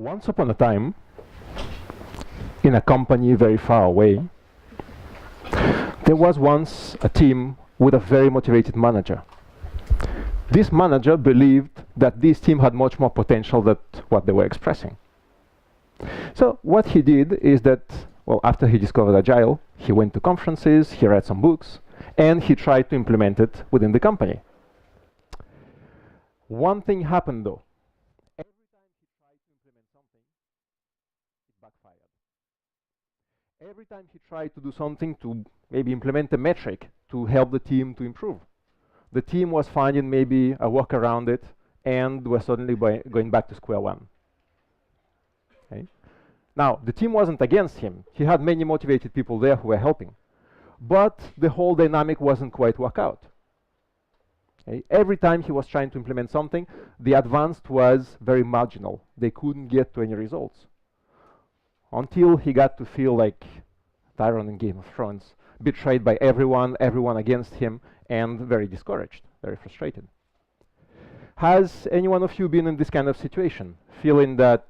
Once upon a time, in a company very far away, there was once a team with a very motivated manager. This manager believed that this team had much more potential than what they were expressing. So what he did is that, well, after he discovered Agile, he went to conferences, he read some books, and he tried to implement it within the company. One thing happened though. Every time he tried to implement something, it backfired. Every time he tried to do something to maybe implement a metric to help the team to improve, the team was finding maybe a work around it and were suddenly going back to square one. Okay? Now, the team wasn't against him. He had many motivated people there who were helping. But the whole dynamic wasn't quite work out. Okay? Every time he was trying to implement something, the advance was very marginal. They couldn't get to any results. Until he got to feel like Tyrion in Game of Thrones, betrayed by everyone against him, and very discouraged, very frustrated. Has any one of you been in this kind of situation, feeling that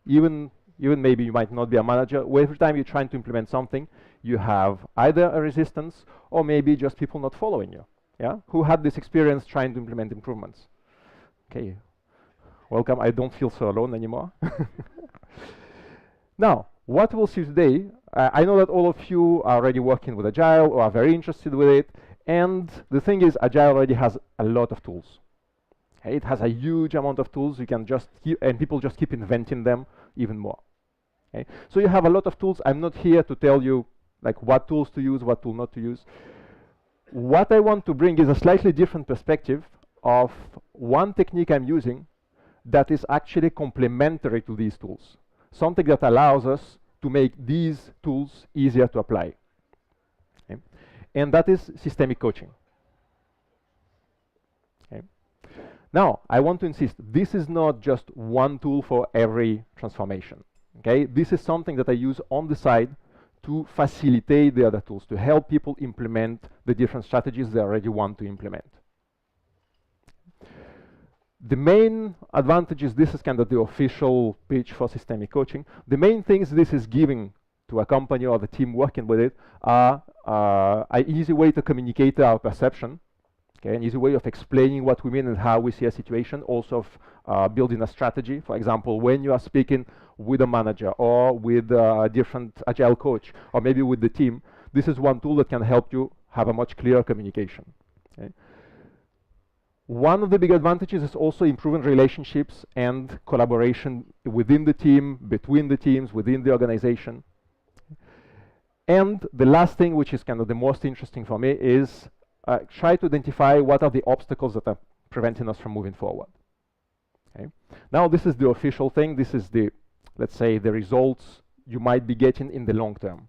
even maybe you might not be a manager, where every time you're trying to implement something, you have either a resistance or maybe just people not following you? Yeah? Who had this experience trying to implement improvements? Okay, welcome. I don't feel so alone anymore. Now, what we'll see today, I know that all of you are already working with Agile or are very interested with it, and the thing is, Agile already has a lot of tools. Okay? It has a huge amount of tools. You can just keep, and people just keep inventing them even more. Okay? So you have a lot of tools. I'm not here to tell you like what tools to use, what tool not to use. What I want to bring is a slightly different perspective of one technique I'm using that is actually complementary to these tools. Something that allows us to make these tools easier to apply. Okay? And that is systemic coaching. Okay? Now, I want to insist, this is not just one tool for every transformation. Okay? This is something that I use on the side to facilitate the other tools, to help people implement the different strategies they already want to implement. The main advantages, this is kind of the official pitch for systemic coaching. The main things this is giving to a company or the team working with it are an easy way to communicate our perception, okay, an easy way of explaining what we mean and how we see a situation, also of building a strategy. For example, when you are speaking with a manager or with a different Agile coach or maybe with the team, this is one tool that can help you have a much clearer communication. Okay? One of the big advantages is also improving relationships and collaboration within the team, between the teams, within the organization. And the last thing, which is kind of the most interesting for me, is try to identify what are the obstacles that are preventing us from moving forward. Okay? Now, this is the official thing. This is the, let's say, the results you might be getting in the long term.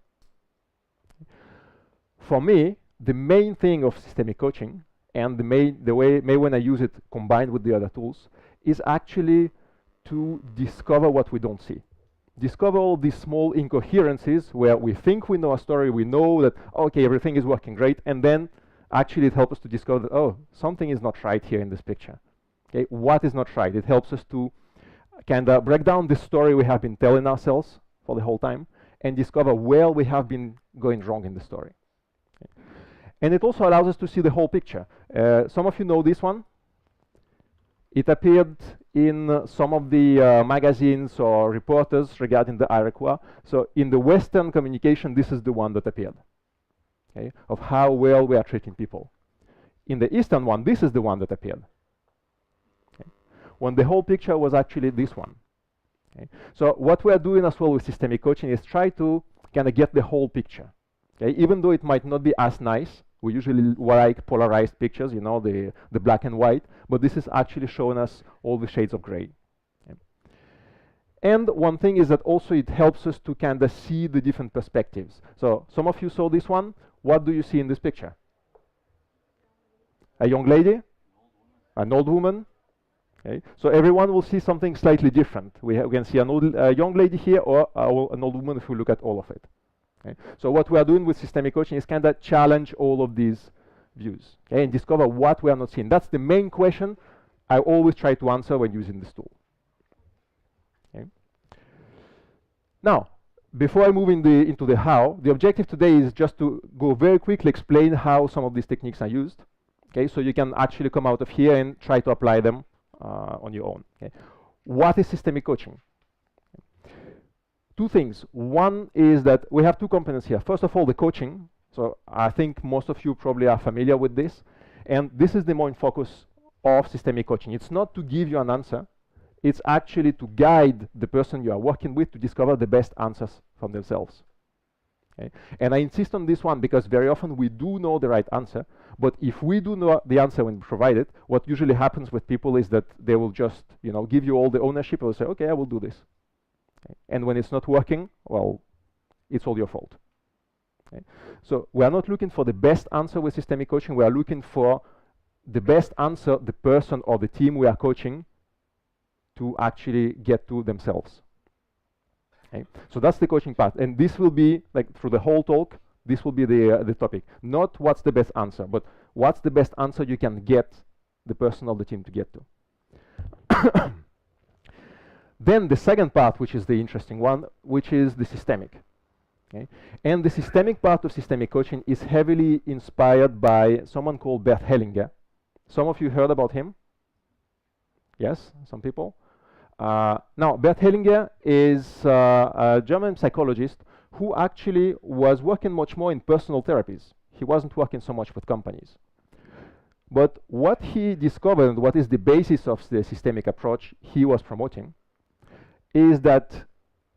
For me, the main thing of systemic coaching and the way when I use it combined with the other tools is actually to discover what we don't see. Discover all these small incoherences where we think we know a story, we know that, okay, everything is working great, and then actually it helps us to discover that, oh, something is not right here in this picture. Okay, what is not right? It helps us to kind of break down the story we have been telling ourselves for the whole time and discover where we have been going wrong in the story. Okay. And it also allows us to see the whole picture. Some of you know this one. It appeared in some of the magazines or reporters regarding the Iroquois. So in the Western communication, this is the one that appeared, okay, of how well we are treating people. In the Eastern one, this is the one that appeared. Okay. When the whole picture was actually this one. Okay. So what we are doing as well with systemic coaching is try to kind of get the whole picture. Okay. Even though it might not be as nice, we usually like polarized pictures, you know, the black and white, but this is actually showing us all the shades of gray. Okay. And one thing is that also it helps us to kind of see the different perspectives. So some of you saw this one. What do you see in this picture? A young lady? An old woman? Okay. So everyone will see something slightly different. We can see a young lady here or an old woman if we look at all of it. Okay. So what we are doing with systemic coaching is kind of challenge all of these views, okay, and discover what we are not seeing. That's the main question I always try to answer when using this tool. Okay. Now, before I move into the how, the objective today is just to go very quickly explain how some of these techniques are used. Okay, so you can actually come out of here and try to apply them on your own. Okay. What is systemic coaching? Two things. One is that we have two components here. First of all, the coaching. So I think most of you probably are familiar with this. And this is the main focus of systemic coaching. It's not to give you an answer. It's actually to guide the person you are working with to discover the best answers from themselves. Okay? And I insist on this one because very often we do know the right answer, but if we do know the answer when provided, what usually happens with people is that they will just, give you all the ownership and say, okay, I will do this. Okay? And when it's not working, well, it's all your fault. Okay? So we are not looking for the best answer with systemic coaching. We are looking for the best answer the person or the team we are coaching to actually get to themselves. Okay? So that's the coaching part. And this will be, like through the whole talk, this will be the topic. Not what's the best answer, but what's the best answer you can get the person or the team to get to. Then the second part, which is the interesting one, which is the systemic. Okay? And the systemic part of systemic coaching is heavily inspired by someone called Bert Hellinger. Some of you heard about him? Yes, some people? Now, Bert Hellinger is a German psychologist who actually was working much more in personal therapies. He wasn't working so much with companies. But what he discovered, and what is the basis of the systemic approach he was promoting, is that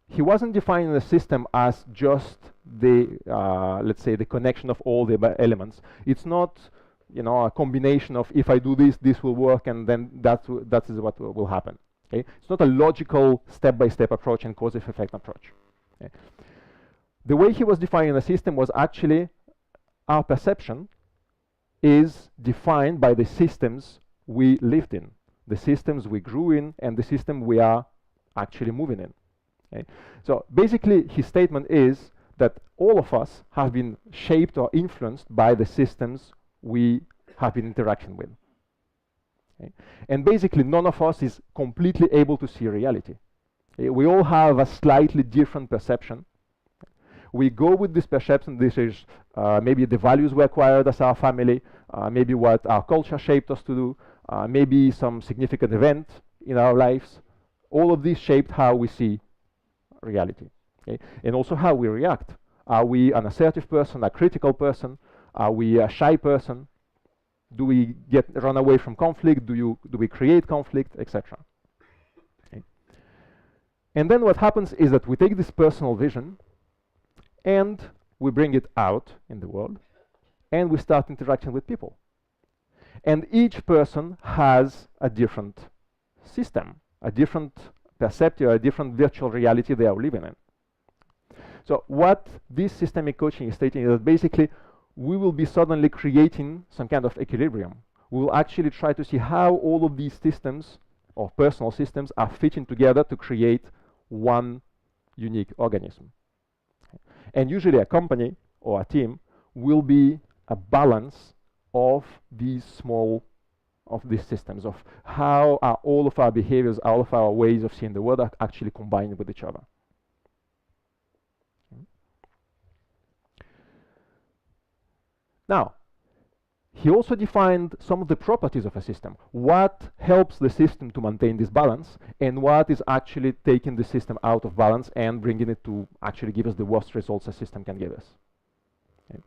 he wasn't defining the system as just the, let's say, the connection of all the elements. It's not, a combination of if I do this, this will work, and then that is what will happen. Okay? It's not a logical step-by-step approach and cause-effect approach. Okay? The way he was defining the system was actually our perception is defined by the systems we lived in, the systems we grew in, and the system we are actually moving in. Okay? So basically, his statement is that all of us have been shaped or influenced by the systems we have been interacting with. Okay? And basically, none of us is completely able to see reality. Okay? We all have a slightly different perception. We go with this perception. This is maybe the values we acquired as our family, maybe what our culture shaped us to do, maybe some significant event in our lives. All of these shaped how we see reality. Okay? And also how we react. Are we an assertive person, a critical person? Are we a shy person? Do we run away from conflict? Do we create conflict, etc.? Okay. And then what happens is that we take this personal vision and we bring it out in the world and we start interacting with people. And each person has a different system, a different perceptive, a different virtual reality they are living in. So what this systemic coaching is stating is that basically we will be suddenly creating some kind of equilibrium. We will actually try to see how all of these systems or personal systems are fitting together to create one unique organism. And usually a company or a team will be a balance of these systems, of how are all of our behaviors, all of our ways of seeing the world are actually combined with each other. Now, he also defined some of the properties of a system. What helps the system to maintain this balance, and what is actually taking the system out of balance and bringing it to actually give us the worst results a system can give us. Okay.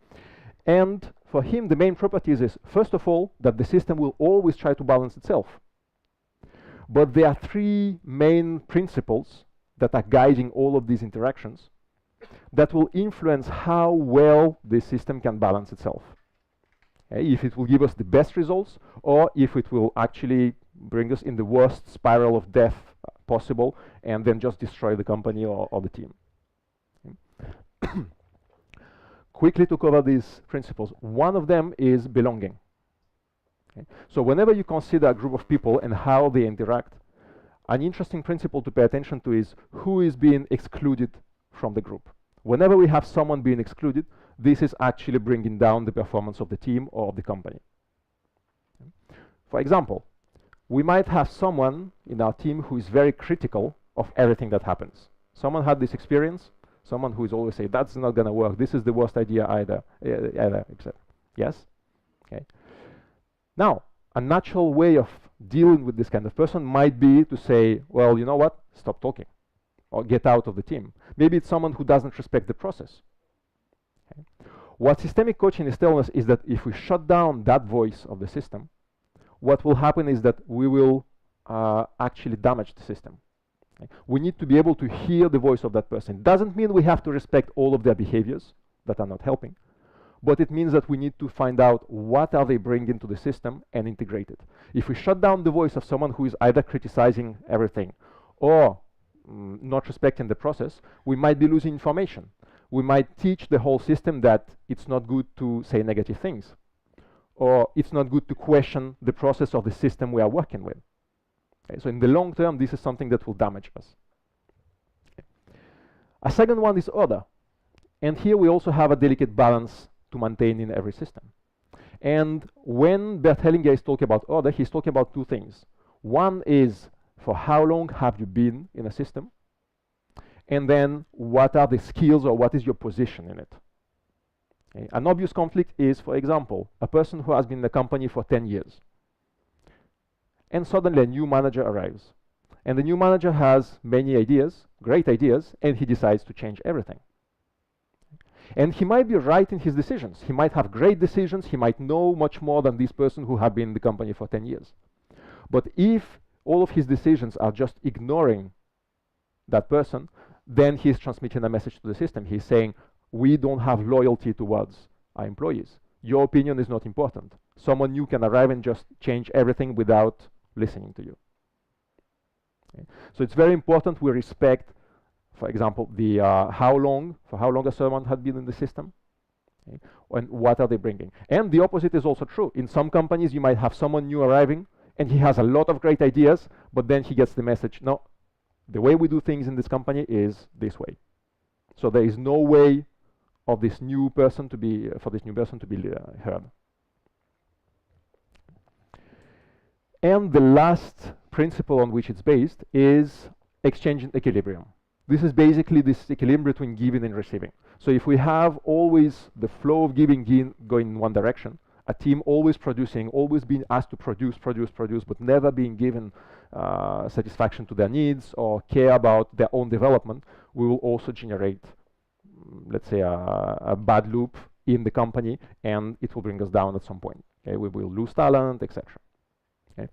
And for him, the main properties is, first of all, that the system will always try to balance itself. But there are three main principles that are guiding all of these interactions that will influence how well the system can balance itself. If it will give us the best results, or if it will actually bring us in the worst spiral of death possible and then just destroy the company or the team. Okay. Quickly to cover these principles. One of them is belonging. Okay. So whenever you consider a group of people and how they interact, an interesting principle to pay attention to is who is being excluded from the group. Whenever we have someone being excluded, this is actually bringing down the performance of the team or of the company. For example, we might have someone in our team who is very critical of everything that happens. Someone had this experience, someone who is always saying, that's not going to work, this is the worst idea either, etc. Yes? Okay. Now, a natural way of dealing with this kind of person might be to say, well, you know what, stop talking, or get out of the team. Maybe it's someone who doesn't respect the process. Okay. What systemic coaching is telling us is that if we shut down that voice of the system, what will happen is that we will actually damage the system. Okay. We need to be able to hear the voice of that person. Doesn't mean we have to respect all of their behaviors that are not helping, but it means that we need to find out what are they bringing to the system and integrate it. If we shut down the voice of someone who is either criticizing everything or not respecting the process, we might be losing information. We might teach the whole system that it's not good to say negative things, or it's not good to question the process of the system we are working with. Okay, so in the long term, this is something that will damage us. Okay. A second one is order. And here we also have a delicate balance to maintain in every system. And when Bert Hellinger is talking about order, he's talking about two things. One is, for how long have you been in a system? And then, what are the skills or what is your position in it? Okay. An obvious conflict is, for example, a person who has been in the company for 10 years. And suddenly a new manager arrives. And the new manager has many ideas, great ideas, and he decides to change everything. And he might be right in his decisions. He might have great decisions. He might know much more than this person who have been in the company for 10 years. But if all of his decisions are just ignoring that person, then he's transmitting a message to the system. He's saying, we don't have loyalty towards our employees. Your opinion is not important. Someone new can arrive and just change everything without listening to you. Okay. So it's very important we respect, for example, the how long a someone had been in the system, okay, and what are they bringing. And the opposite is also true. In some companies, you might have someone new arriving, and he has a lot of great ideas, but then he gets the message, no, the way we do things in this company is this way. So there is no way of this new person to be, for this new person to be heard. And the last principle on which it's based is exchange in equilibrium. This is basically this equilibrium between giving and receiving. So if we have always the flow of giving going in one direction, a team always producing, always being asked to produce, but never being given satisfaction to their needs or care about their own development, we will also generate, let's say, a bad loop in the company, and it will bring us down at some point. Okay? We will lose talent, etc. Okay.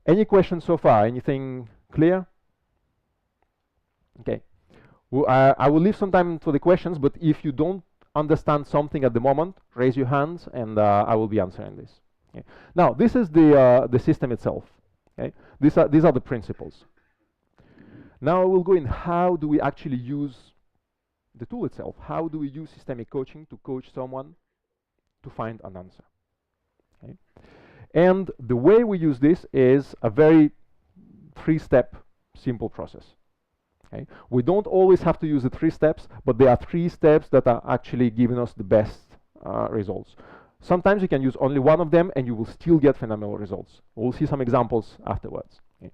Any questions so far? Anything clear? Okay. Well, I will leave some time for the questions, but if you don't understand something at the moment, raise your hands and I will be answering this. Okay. Now, this is the system itself. Okay. These are the principles. Now we'll go in how do we actually use the tool itself. How do we use systemic coaching to coach someone to find an answer? Okay. And the way we use this is a very three-step simple process. Okay. We don't always have to use the 3 steps, but there are 3 steps that are actually giving us the best results. Sometimes you can use only one of them and you will still get phenomenal results. We'll see some examples afterwards. Okay.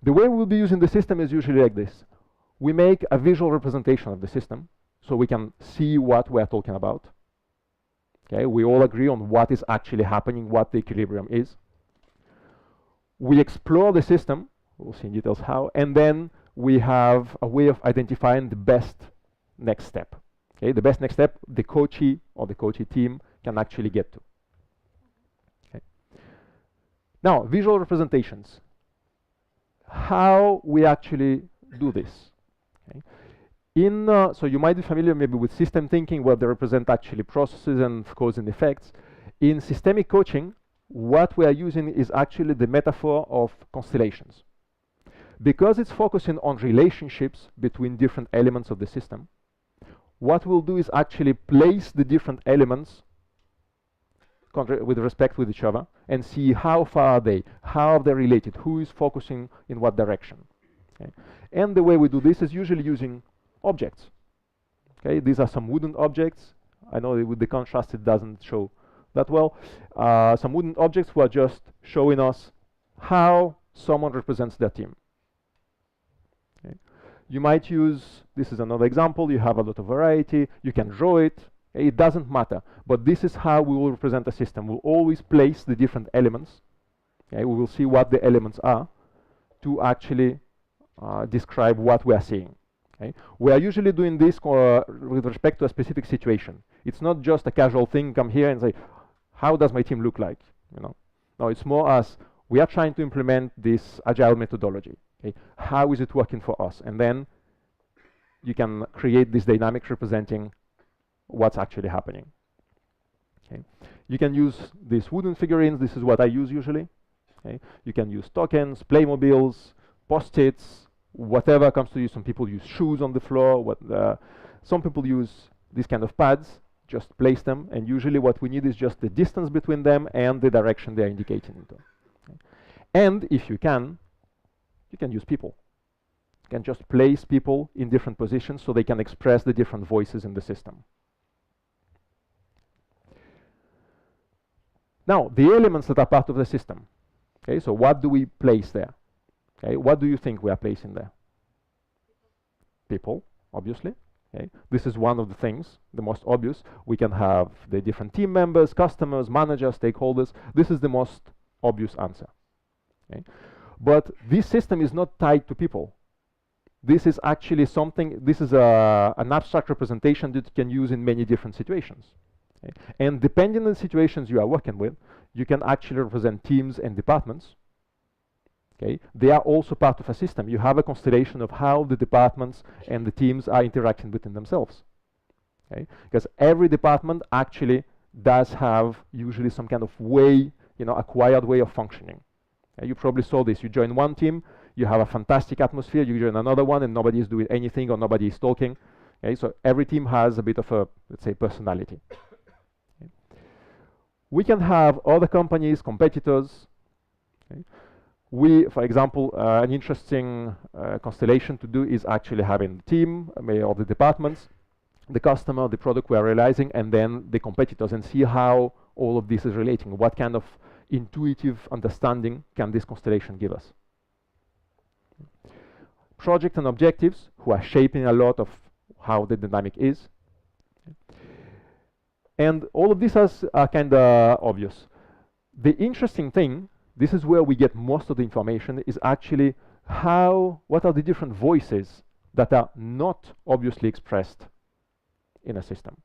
The way we'll be using the system is usually like this. We make a visual representation of the system so we can see what we're talking about. Okay. We all agree on what is actually happening, what the equilibrium is. We explore the system, we'll see in details how, and then we have a way of identifying the best next step. Okay, the best next step the coachee or the coachee team can actually get to. Okay. Now, visual representations. How we actually do this. Okay. So you might be familiar maybe with system thinking, where they represent actually processes and cause and effects. In systemic coaching, what we are using is actually the metaphor of constellations. Because it's focusing on relationships between different elements of the system, what we'll do is actually place the different elements with respect with each other and see how far are they, how are they related, who is focusing in what direction. Okay. And the way we do this is usually using objects. Okay. These are some wooden objects. I know with the contrast it doesn't show that well. Some wooden objects who are just showing us how someone represents their team. Okay. You might use, this is another example, you have a lot of variety, you can draw it, it doesn't matter. But this is how we will represent a system. We'll always place the different elements. Okay? We will see what the elements are to actually describe what we are seeing. Okay? We are usually doing this with respect to a specific situation. It's not just a casual thing, come here and say, how does my team look like? You know? No, it's more as we are trying to implement this agile methodology. Okay? How is it working for us? And then you can create this dynamics representing what's actually happening. Okay? You can use these wooden figurines. This is what I use usually. Okay? You can use tokens, Playmobiles, Post-its, whatever comes to you. Some people use shoes on the floor. Some people use these kind of pads. Just place them, and usually what we need is just the distance between them and the direction they are indicating into. Okay? And if you can use people. You can just place people in different positions so they can express the different voices in the system. Now, the elements that are part of the system. Okay, so what do we place there? Okay, what do you think we are placing there? People, obviously. Okay. This is one of the things, the most obvious. We can have the different team members, customers, managers, stakeholders. This is the most obvious answer. Okay. But this system is not tied to people. This is actually something, this is an abstract representation that you can use in many different situations. Okay. And depending on the situations you are working with, you can actually represent teams and departments. Okay. They are also part of a system. You have a constellation of how the departments and the teams are interacting within themselves. Okay. Because every department actually does have usually some kind of way, acquired way of functioning. You probably saw this. You join one team, you have a fantastic atmosphere. You join another one, and nobody is doing anything or nobody is talking. Okay. So every team has a bit of a, let's say, personality. Okay. We can have other companies, competitors. Okay. For example, an interesting constellation to do is actually having the team or the departments, the customer, the product we are realizing, and then the competitors, and see how all of this is relating. What kind of intuitive understanding can this constellation give us? Project and objectives, who are shaping a lot of how the dynamic is. And all of these are kind of obvious. The interesting thing, this is where we get most of the information, is actually what are the different voices that are not obviously expressed in a system.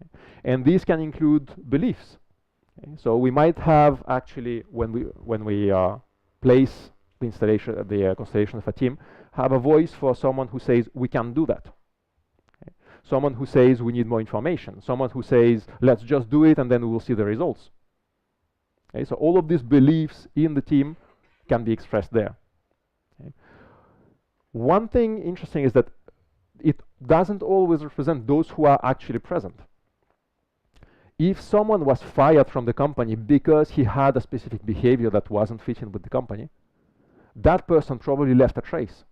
Okay. And these can include beliefs. Okay. So we might have actually, when we place the installation, the constellation of a team, have a voice for someone who says, we can do that. Okay. Someone who says, we need more information. Someone who says, let's just do it and then we will see the results. Okay, so all of these beliefs in the team can be expressed there. Okay. One thing interesting is that it doesn't always represent those who are actually present. If someone was fired from the company because he had a specific behavior that wasn't fitting with the company, that person probably left a trace.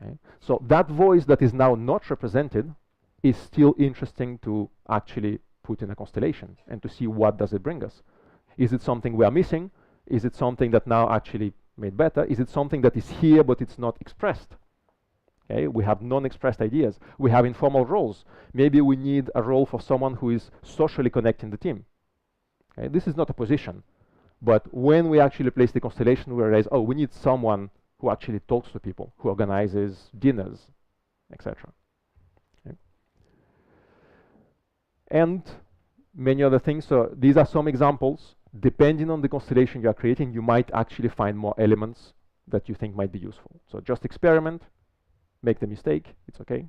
Okay. So that voice that is now not represented is still interesting to actually put in a constellation and to see what does it bring us. Is it something we are missing? Is it something that now actually made better? Is it something that is here but it's not expressed? Okay, we have non-expressed ideas. We have informal roles. Maybe we need a role for someone who is socially connecting the team. Okay, this is not a position. But when we actually place the constellation, we realize, oh, we need someone who actually talks to people, who organizes dinners, etc. Okay. And many other things. So these are some examples. Depending on the constellation you are creating, you might actually find more elements that you think might be useful. So just experiment, make the mistake, it's okay.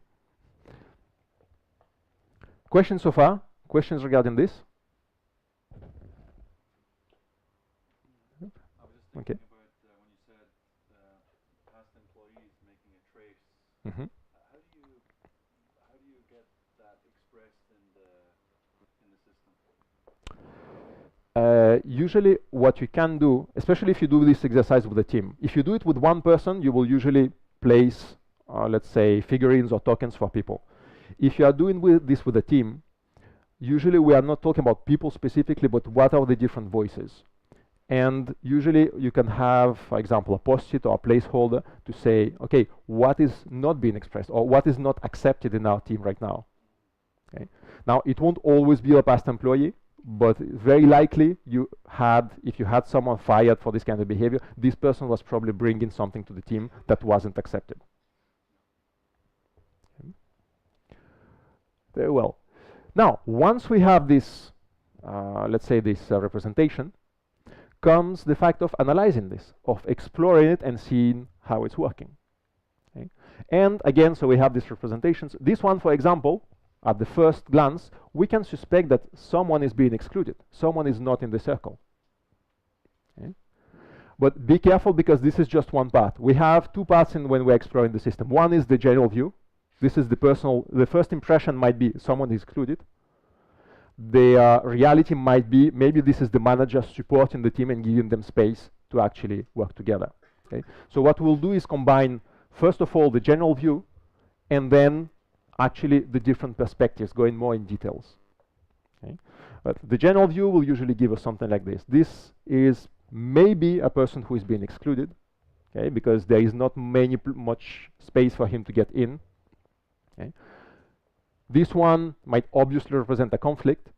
Questions so far? Questions regarding this? I was just thinking about when you said past employees making a trace. Mm-hmm. How do you get that expressed in the system? Usually what you can do, especially if you do this exercise with a team, if you do it with one person, you will usually place, let's say, figurines or tokens for people. If you are doing this with a team, usually we are not talking about people specifically, but what are the different voices. And usually you can have, for example, a post-it or a placeholder to say, okay, what is not being expressed or what is not accepted in our team right now. Okay. Now, it won't always be a past employee, but very likely if you had someone fired for this kind of behavior, this person was probably bringing something to the team that wasn't accepted. Okay. Very well. Now, once we have this, let's say this representation, comes the fact of analyzing this, of exploring it and seeing how it's working. Okay. And again, so we have these representations. This one, for example, at the first glance, we can suspect that someone is being excluded. Someone is not in the circle. Okay. But be careful, because this is just one part. We have two parts when we're exploring the system. One is the general view. This is the first impression might be someone is excluded. The reality might be maybe this is the manager supporting the team and giving them space to actually work together. Okay. So what we'll do is combine, first of all, the general view, and then actually the different perspectives, going more in details. Okay. But the general view will usually give us something like this. This is maybe a person who is being excluded, okay, because there is not much space for him to get in. Okay. This one might obviously represent a conflict.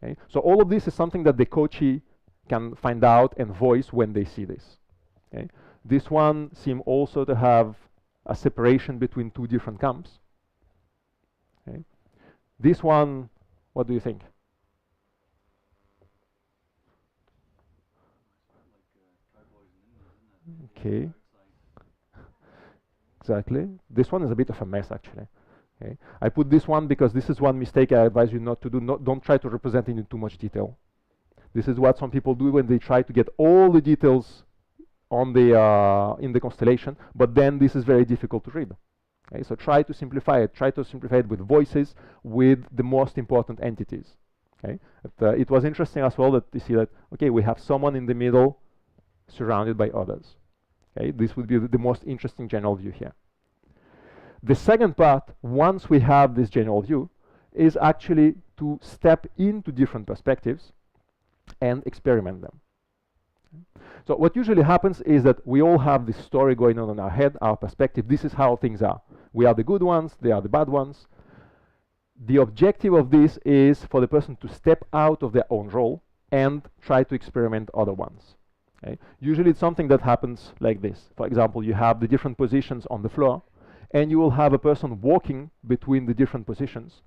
Okay. So all of this is something that the coachee can find out and voice when they see this. Okay. This one seems also to have a separation between two different camps. Okay. This one, what do you think? Okay. Exactly. This one is a bit of a mess, actually. Okay. I put this one because this is one mistake I advise you not to do. Don't try to represent it in too much detail. This is what some people do when they try to get all the details on the in the constellation, but then this is very difficult to read. Okay. So try to simplify it. Try to simplify it with voices, with the most important entities. Okay. But, it was interesting as well that you see that, okay, we have someone in the middle surrounded by others. Okay. This would be the most interesting general view here. The second part, once we have this general view, is actually to step into different perspectives and experiment them. So what usually happens is that we all have this story going on in our head, our perspective. This is how things are. We are the good ones, they are the bad ones. The objective of this is for the person to step out of their own role and try to experiment other ones. Okay? Usually it's something that happens like this. For example, you have the different positions on the floor, and you will have a person walking between the different positions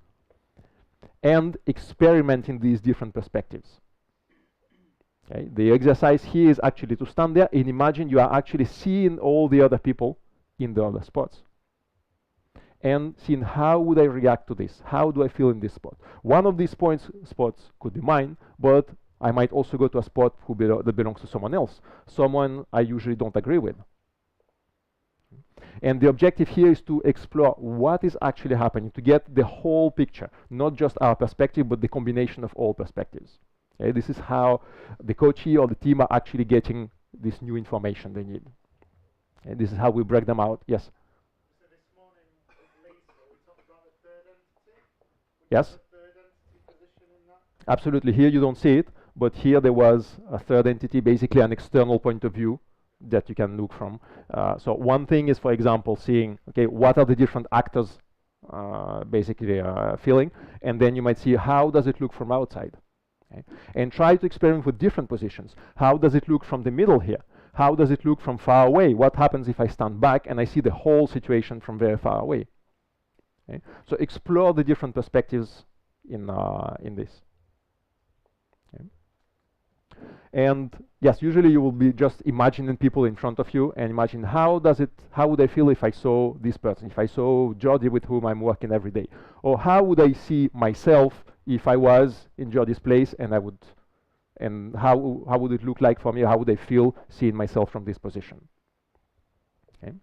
and experimenting these different perspectives. Okay. The exercise here is actually to stand there and imagine you are actually seeing all the other people in the other spots and seeing how would I react to this, how do I feel in this spot. One of these spots could be mine, but I might also go to a spot that belongs to someone else, someone I usually don't agree with. And the objective here is to explore what is actually happening, to get the whole picture, not just our perspective, but the combination of all perspectives. Okay, this is how the coachee or the team are actually getting this new information they need. And this is how we break them out. Yes? So this morning with Lisa, we talked about the third entity. Yes? The third entity position in that? Absolutely. Here you don't see it, but here there was a third entity, basically an external point of view that you can look from. So one thing is, for example, seeing, okay, what are the different actors basically feeling, and then you might see how does it look from outside. Okay? And try to experiment with different positions. How does it look from the middle here? How does it look from far away? What happens if I stand back and I see the whole situation from very far away? Okay? So explore the different perspectives in this. Okay? And yes, usually you will be just imagining people in front of you and imagine how would I feel if I saw this person, if I saw Jody with whom I'm working every day, or how would I see myself if I was in Jody's place, and how would it look like for me? How would I feel seeing myself from this position? Okay.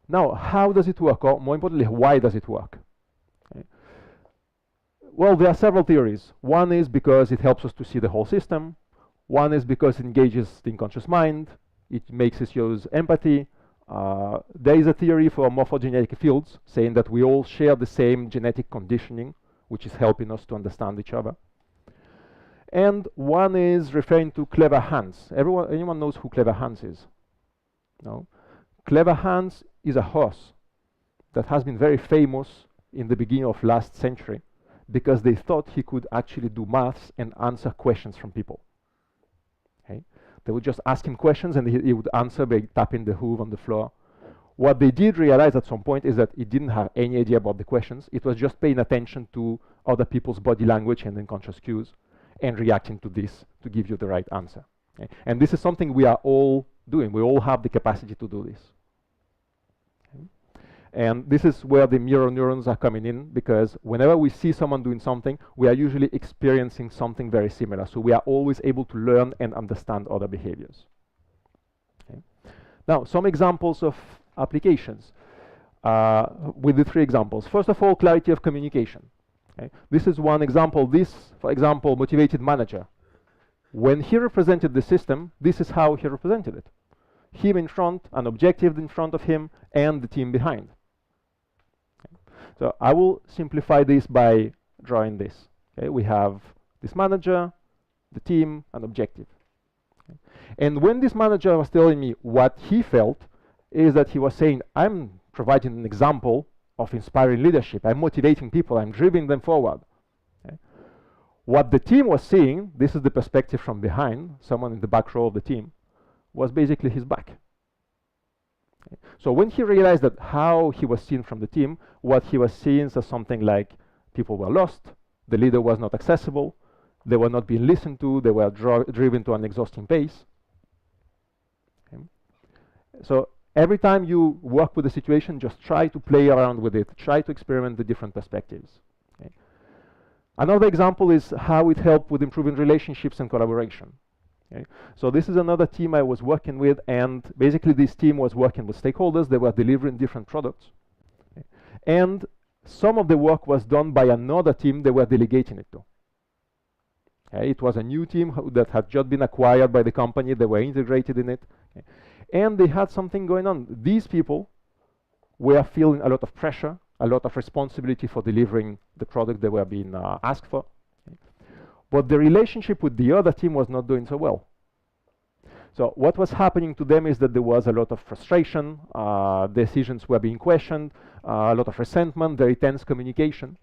Now, how does it work? Or more importantly, why does it work? Okay. Well, there are several theories. One is because it helps us to see the whole system. One is because it engages the unconscious mind. It makes us use empathy. There is a theory for morphogenetic fields saying that we all share the same genetic conditioning, which is helping us to understand each other. And one is referring to Clever Hans. Anyone knows who Clever Hans is? No? Clever Hans is a horse that has been very famous in the beginning of last century because they thought he could actually do maths and answer questions from people. Okay? They would just ask him questions and he would answer by tapping the hoof on the floor. What they did realize at some point is that he didn't have any idea about the questions. It was just paying attention to other people's body language and unconscious cues and reacting to this to give you the right answer. Okay? And this is something we are all doing. We all have the capacity to do this. Okay? And this is where the mirror neurons are coming in, because whenever we see someone doing something, we are usually experiencing something very similar. So we are always able to learn and understand other behaviors. Okay? Now, some examples of applications with the 3 examples. First of all, clarity of communication. Okay? This is one example. This, for example, motivated manager. When he represented the system, this is how he represented it. Him in front, an objective in front of him, and the team behind. Okay? So I will simplify this by drawing this. Okay? We have this manager, the team, an objective. Okay? And when this manager was telling me what he felt, is that he was saying, I'm providing an example of inspiring leadership. I'm motivating people. I'm driving them forward. Okay? What the team was seeing, this is the perspective from behind, someone in the back row of the team, was basically his back. Okay? So when he realized that how he was seen from the team, what he was seeing as something like people were lost, the leader was not accessible, they were not being listened to, they were driven to an exhausting pace. Okay? So every time you work with a situation, just try to play around with it. Try to experiment the different perspectives. Okay? Another example is how it helped with improving relationships and collaboration. Okay? So this is another team I was working with, and basically this team was working with stakeholders. They were delivering different products. Okay? And some of the work was done by another team they were delegating it to. Okay? It was a new team that had just been acquired by the company. They were integrated in it. Okay? And they had something going on. These people were feeling a lot of pressure, a lot of responsibility for delivering the product they were being asked for. Okay? But the relationship with the other team was not doing so well. So what was happening to them is that there was a lot of frustration, decisions were being questioned, a lot of resentment, very tense communication.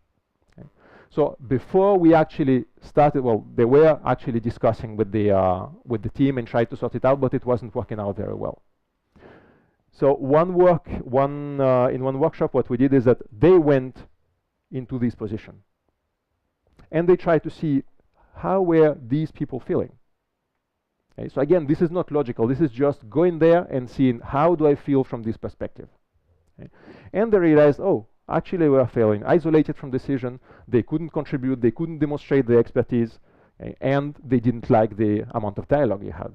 Okay? So before we actually started, well, they were actually discussing with the team and tried to sort it out, but it wasn't working out very well. So in one workshop, what we did is that they went into this position, and they tried to see how were these people feeling. Okay? So again, this is not logical. This is just going there and seeing how do I feel from this perspective. Okay? And they realized, oh, actually they were feeling isolated from decision, they couldn't contribute, they couldn't demonstrate their expertise, okay, and they didn't like the amount of dialogue you had.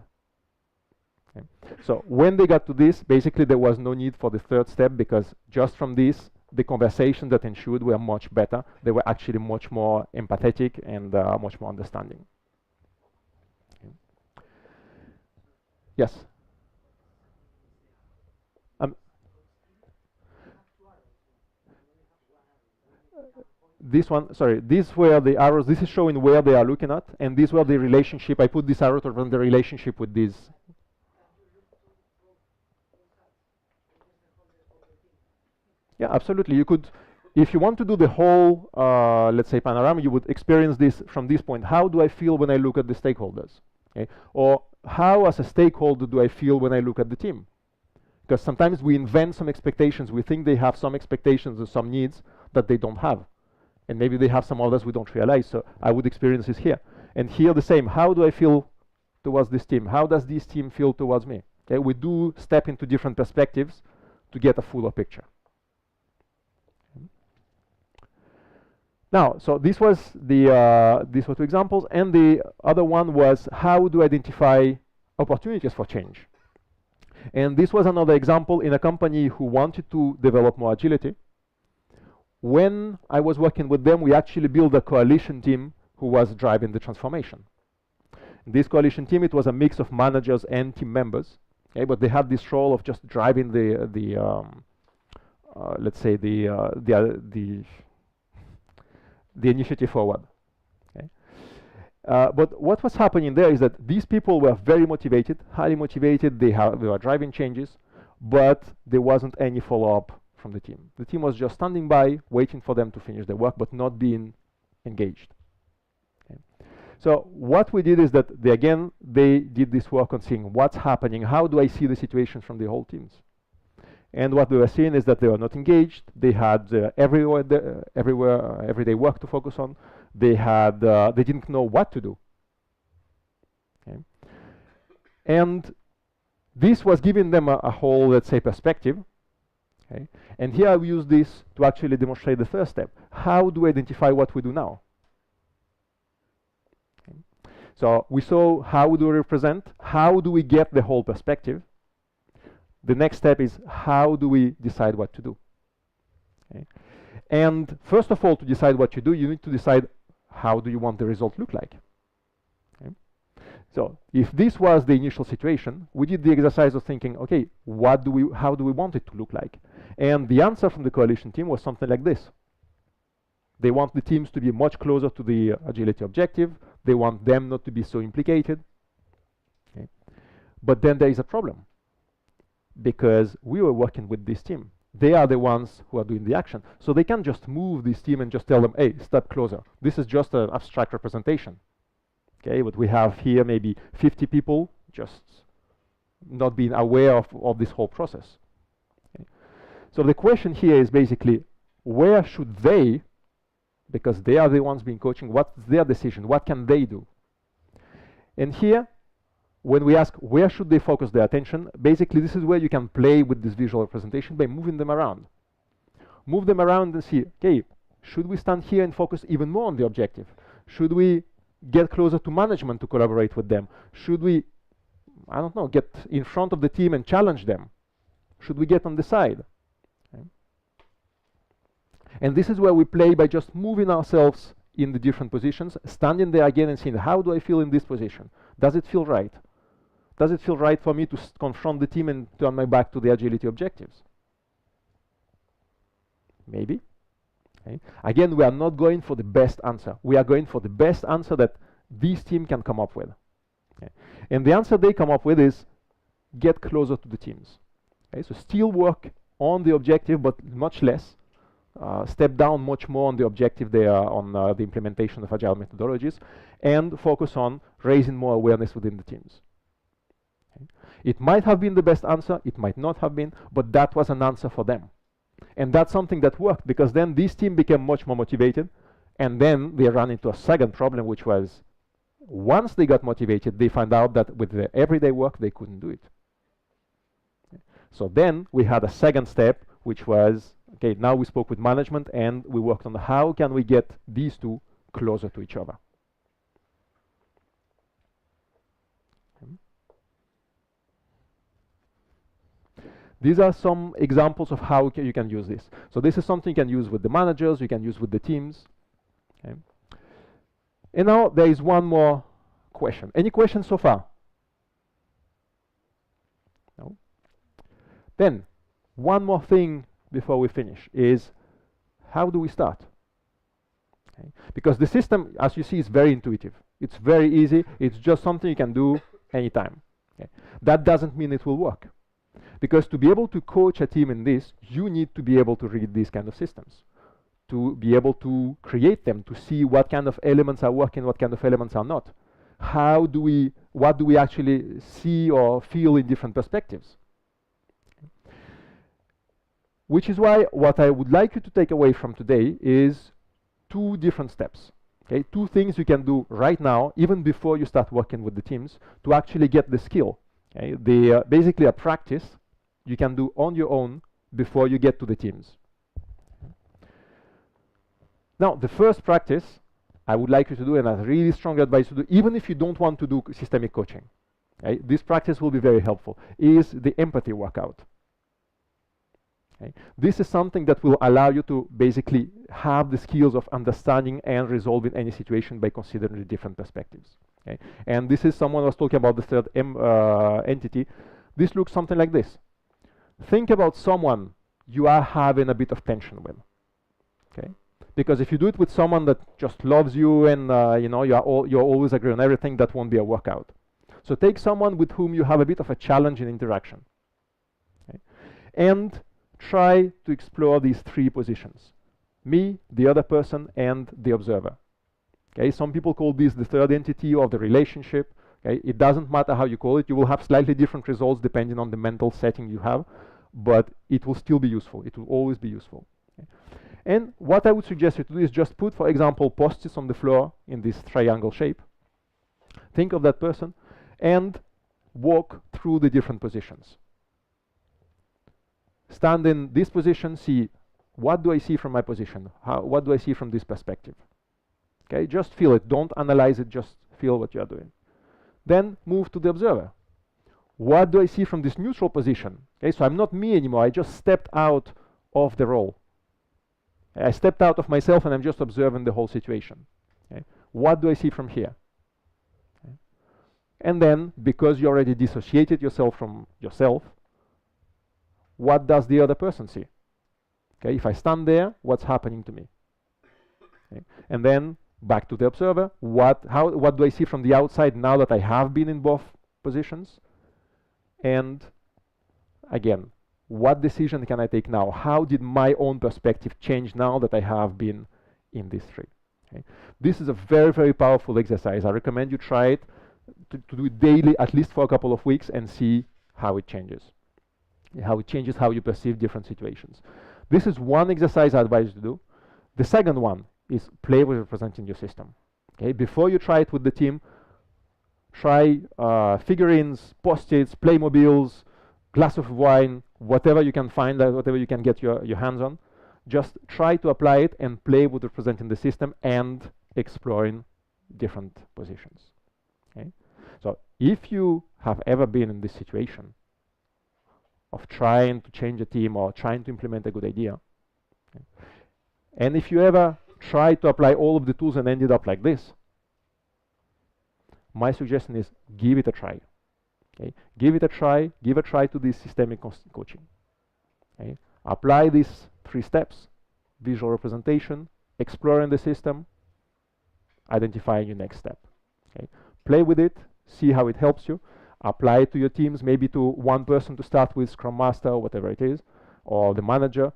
Okay. So when they got to this, basically there was no need for the 3rd step, because just from this, the conversations that ensued were much better. They were actually much more empathetic and much more understanding. Okay. Yes? This one, sorry, these were the arrows. This is showing where they are looking at, and these were the relationship. I put this arrow to run the relationship with these. Yeah, absolutely. You could, if you want to do the whole, let's say, panorama, you would experience this from this point. How do I feel when I look at the stakeholders? Okay? Or how, as a stakeholder, do I feel when I look at the team? Because sometimes we invent some expectations. We think they have some expectations or some needs that they don't have. And maybe they have some others we don't realize. So I would experience this here. And here the same. How do I feel towards this team? How does this team feel towards me? Okay? We do step into different perspectives to get a fuller picture. Okay. Now, so this was these were 2 examples. And the other one was how do I identify opportunities for change? And this was another example in a company who wanted to develop more agility. When I was working with them, we actually built a coalition team who was driving the transformation. In this coalition team, it was a mix of managers and team members, okay, but they had this role of just driving let's say the initiative forward. Okay. But what was happening there is that these people were very motivated, highly motivated. They were driving changes, but there wasn't any follow-up from the team. The team was just standing by, waiting for them to finish their work, but not being engaged. Okay. So what we did is that they did this work on seeing what's happening, how do I see the situation from the whole teams. And what they were seeing is that they were not engaged. They had everyday work to focus on. They didn't know what to do. Okay. And this was giving them a whole, let's say, perspective. Okay. And here I use this to actually demonstrate the first step. How do we identify what we do now? Okay. So we saw how do we represent, how do we get the whole perspective. The next step is how do we decide what to do. Okay. And first of all, to decide what you do, you need to decide how do you want the result look like. Okay. So if this was the initial situation, we did the exercise of thinking, okay, how do we want it to look like? And the answer from the coalition team was something like this. They want the teams to be much closer to the agility objective. They want them not to be so implicated. Okay. But then there is a problem, because we were working with this team. They are the ones who are doing the action. So they can't just move this team and just tell them, hey, step closer. This is just an abstract representation. Okay, but we have here maybe 50 people just not being aware of this whole process. Okay. So the question here is basically, where should they, because they are the ones being coaching, what's their decision? What can they do? And here, when we ask where should they focus their attention, basically this is where you can play with this visual representation by moving them around. Move them around and see, okay, should we stand here and focus even more on the objective? Should we get closer to management to collaborate with them? Should we, I don't know, get in front of the team and challenge them? Should we get on the side? Okay. And this is where we play by just moving ourselves in the different positions, standing there again and seeing, how do I feel in this position? Does it feel right? Does it feel right for me to confront the team and turn my back to the agility objectives? Maybe. Okay. Again, we are not going for the best answer. We are going for the best answer that this team can come up with. Okay. And the answer they come up with is get closer to the teams. Okay. So still work on the objective, but much less. Step down much more on the objective there, on the implementation of agile methodologies, and focus on raising more awareness within the teams. Okay. It might have been the best answer, it might not have been, but that was an answer for them. And that's something that worked, because then this team became much more motivated, and then they ran into a second problem, which was once they got motivated, they found out that with the everyday work, they couldn't do it. Okay. So then we had a second step, which was, okay, now we spoke with management and we worked on how can we get these two closer to each other. Okay. These are some examples of how you can use this. So this is something you can use with the managers, you can use with the teams. Okay. And now there is one more question. Any questions so far? No? Then, one more thing before we finish is, how do we start? Okay. Because the system, as you see, is very intuitive. It's very easy. It's just something you can do anytime. Okay. That doesn't mean it will work. Because to be able to coach a team in this, you need to be able to read these kind of systems, to be able to create them, to see what kind of elements are working, what kind of elements are not. What do we actually see or feel in different perspectives? Which is why what I would like you to take away from today is two different steps. Okay? Two things you can do right now, even before you start working with the teams, to actually get the skill. Okay? Basically a practice you can do on your own before you get to the teams. Now, the first practice I would like you to do, and I really strongly advise you to do, even if you don't want to do systemic coaching, okay? This practice will be very helpful, is the empathy workout. Okay. This is something that will allow you to basically have the skills of understanding and resolving any situation by considering the different perspectives. Okay. And this is someone was talking about the third entity. This looks something like this. Think about someone you are having a bit of tension with. Okay. Because if you do it with someone that just loves you and you know, you always agree on everything, that won't be a workout. So take someone with whom you have a bit of a challenge in interaction. Okay? And try to explore these three positions: me, the other person, and the observer. Okay? Some people call this the third entity of the relationship. Okay? It doesn't matter how you call it. You will have slightly different results depending on the mental setting you have, but it will still be useful. It will always be useful. Okay? And what I would suggest you to do is just put, for example, post-its on the floor in this triangle shape. Think of that person and walk through the different positions. Stand in this position, see, what do I see from my position? What do I see from this perspective? Okay, just feel it. Don't analyze it, just feel what you are doing. Then move to the observer. What do I see from this neutral position? Okay, so I'm not me anymore. I just stepped out of the role. I stepped out of myself and I'm just observing the whole situation. Okay? What do I see from here? Okay? And then, because you already dissociated yourself from yourself, what does the other person see? Okay, if I stand there, what's happening to me? Okay? And then back to the observer. What do I see from the outside now that I have been in both positions? And again, what decision can I take now? How did my own perspective change now that I have been in these three? Okay? This is a very, very powerful exercise. I recommend you try it, to do it daily, at least for a couple of weeks, and see how it changes. How it changes how you perceive different situations. This is one exercise I advise you to do. The second one is play with representing your system. Okay? Before you try it with the team, try figurines, post-its, Playmobiles, glass of wine, whatever you can find, whatever you can get your hands on. Just try to apply it and play with representing the system and exploring different positions. Okay? So if you have ever been in this situation of trying to change a team or trying to implement a good idea, okay, and if you ever try to apply all of the tools and ended up like this, my suggestion is give it a try. Okay? Give it a try. Give a try to this systemic coaching. Okay? Apply these three steps: visual representation, exploring the system, identifying your next step. Okay? Play with it. See how it helps you. Apply it to your teams, maybe to one person to start with, Scrum Master or whatever it is, or the manager.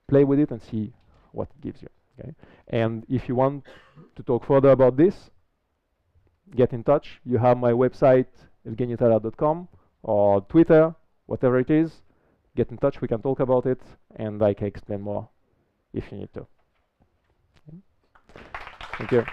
Play with it and see what it gives you. Okay? And if you want to talk further about this, get in touch. You have my website, evguenitalal.com, or Twitter, whatever it is. Get in touch, we can talk about it, and I can explain more if you need to. Okay. Thank you.